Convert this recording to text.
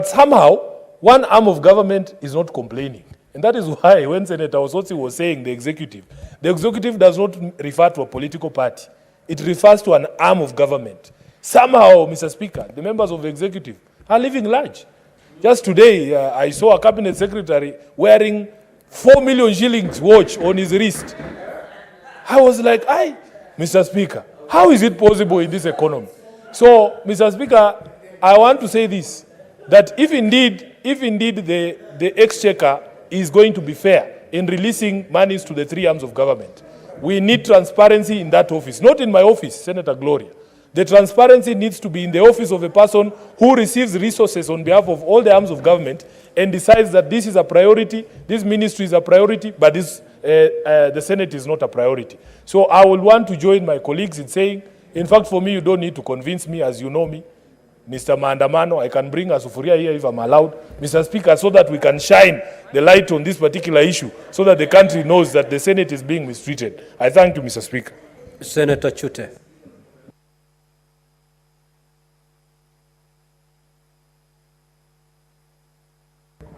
Somehow, one arm of government is not complaining. And that is why when Senator Osotsi was saying the executive does not refer to a political party. It refers to an arm of government. Somehow, Mr. Speaker, the members of the executive are living large. Just today, I saw a cabinet secretary wearing 4 million shillings watch on his wrist. I was like, Mr. Speaker, how is it possible in this economy? So, Mr. Speaker, I want to say this, that if indeed the exchequer is going to be fair in releasing monies to the three arms of government, we need transparency in that office, not in my office, Senator Gloria. The transparency needs to be in the office of a person who receives resources on behalf of all the arms of government and decides that this is a priority, this ministry is a priority, but the Senate is not a priority. So I will want to join my colleagues in saying, in fact, for me, you don't need to convince me, as you know me, Mr. Maandamano. I can bring a sufuria here if I'm allowed, Mr. Speaker, so that we can shine the light on this particular issue, so that the country knows that the Senate is being mistreated. I thank you, Mr. Speaker. Senator Chute.